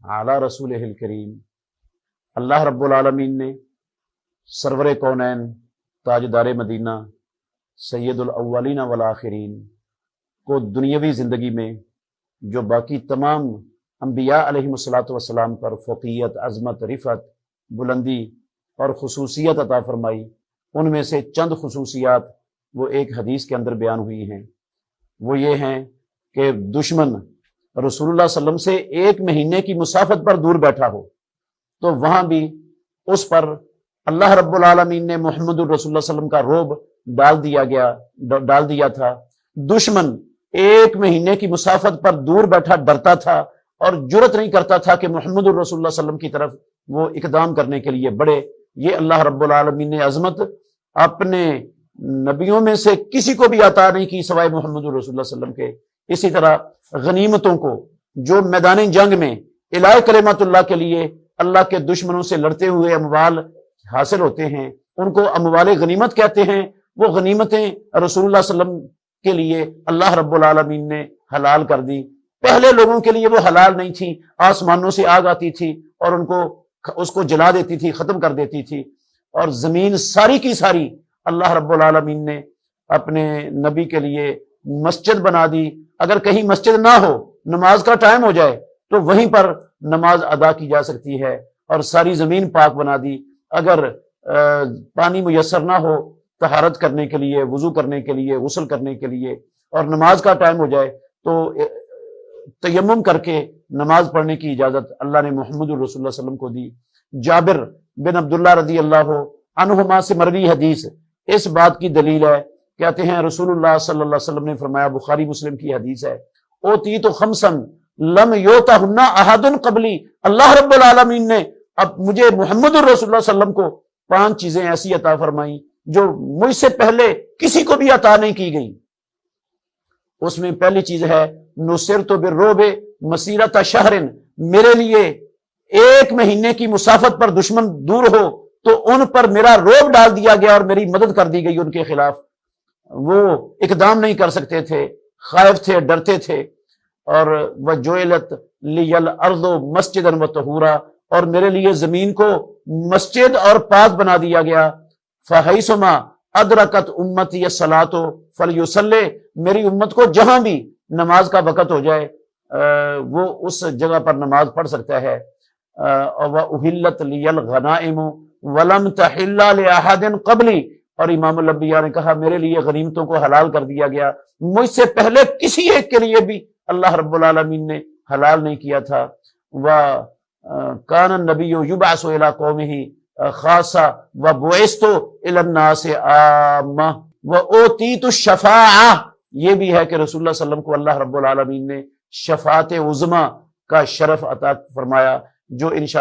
علی رسولہ الکریم، اللہ رب العالمین نے سرور کونین، تاجدار مدینہ، سید الاولین والآخرین کو دنیاوی زندگی میں جو باقی تمام انبیاء علیہم الصلاۃ والسلام پر فوقیت، عظمت، رفعت، بلندی اور خصوصیت عطا فرمائی، ان میں سے چند خصوصیات وہ ایک حدیث کے اندر بیان ہوئی ہیں۔ وہ یہ ہیں کہ دشمن رسول اللہ صلی اللہ علیہ وسلم سے 1 مہینے کی مسافت پر دور بیٹھا ہو تو وہاں بھی اس پر اللہ رب العالمین نے محمد الرسول اللہ صلی اللہ علیہ وسلم کا رعب ڈال دیا تھا۔ دشمن 1 مہینے کی مسافت پر دور بیٹھا ڈرتا تھا اور جرأت نہیں کرتا تھا کہ محمد الرسول اللہ صلی اللہ علیہ وسلم کی طرف وہ اقدام کرنے کے لیے بڑھے۔ یہ اللہ رب العالمین نے عظمت اپنے نبیوں میں سے کسی کو بھی عطا نہیں کی سوائے محمد الرسول اللہ صلی اللہ علیہ وسلم کے۔ اسی طرح غنیمتوں کو جو میدان جنگ میں الہ کلمت اللہ کے لیے اللہ کے دشمنوں سے لڑتے ہوئے اموال حاصل ہوتے ہیں، ان کو اموال غنیمت کہتے ہیں۔ وہ غنیمتیں رسول اللہ صلی اللہ علیہ وسلم کے لیے اللہ رب العالمین نے حلال کر دی۔ پہلے لوگوں کے لیے وہ حلال نہیں تھی، آسمانوں سے آگ آتی تھی اور اس کو جلا دیتی تھی، ختم کر دیتی تھی، اور زمین ساری کی ساری اللہ رب العالمین نے اپنے نبی کے لیے مسجد بنا دی۔ اگر کہیں مسجد نہ ہو، نماز کا ٹائم ہو جائے تو وہیں پر نماز ادا کی جا سکتی ہے، اور ساری زمین پاک بنا دی۔ اگر پانی میسر نہ ہو طہارت کرنے کے لیے، وضو کرنے کے لیے، غسل کرنے کے لیے، اور نماز کا ٹائم ہو جائے تو تیمم کر کے نماز پڑھنے کی اجازت اللہ نے محمد الرسول اللہ صلی اللہ علیہ وسلم کو دی۔ جابر بن عبداللہ رضی اللہ عنہما سے مروی حدیث اس بات کی دلیل ہے، کہتے ہیں رسول اللہ صلی اللہ علیہ وسلم نے فرمایا، بخاری مسلم کی حدیث ہے، اوتیت خمسا لم یؤتہن احد قبلی، اللہ رب العالمین نے اب مجھے محمد الرسول اللہ صلی اللہ علیہ وسلم کو 5 چیزیں ایسی عطا فرمائیں جو مجھ سے پہلے کسی کو بھی عطا نہیں کی گئی۔ اس میں پہلی چیز ہے نصرت بالرعب مسیرۃ شہر، میرے لیے 1 مہینے کی مسافت پر دشمن دور ہو تو ان پر میرا رعب ڈال دیا گیا اور میری مدد کر دی گئی ان کے خلاف۔ وہ اقدام نہیں کر سکتے تھے، خائف تھے، ڈرتے تھے۔ اور وجعلت لی الارض مسجدا وطہورا، اور میرے لیے زمین کو مسجد اور پاک بنا دیا گیا۔ فحیثما ادرکت امتی الصلاۃ فلیصلی، میری امت کو جہاں بھی نماز کا وقت ہو جائے وہ اس جگہ پر نماز پڑھ سکتا ہے۔ وَأُحِلَّتْ لِيَ الْغَنَائِمُ وَلَمْ تَحِلَّ لِأَحَدٍ قَبْلِي، اور امام الانبیاء نے کہا میرے لیے غنیمتوں کو حلال کر دیا گیا، مجھ سے پہلے کسی ایک کے لیے بھی اللہ رب العالمین نے حلال نہیں کیا تھا۔ وَكَانَ النَّبِيُّ يُبْعَثُ إِلَىٰ قَوْمِهِ خَاصَّةً وَبُعِثْتُ إِلَى النَّاسِ عَامَّةً وَأُوتِيتُ الشَّفَاعَةَ، یہ بھی ہے کہ رسول اللہ صلی اللہ علیہ وسلم کو اللہ رب العالمین نے شفاعت عظمیٰ کا شرف عطا فرمایا، جو انشاءاللہ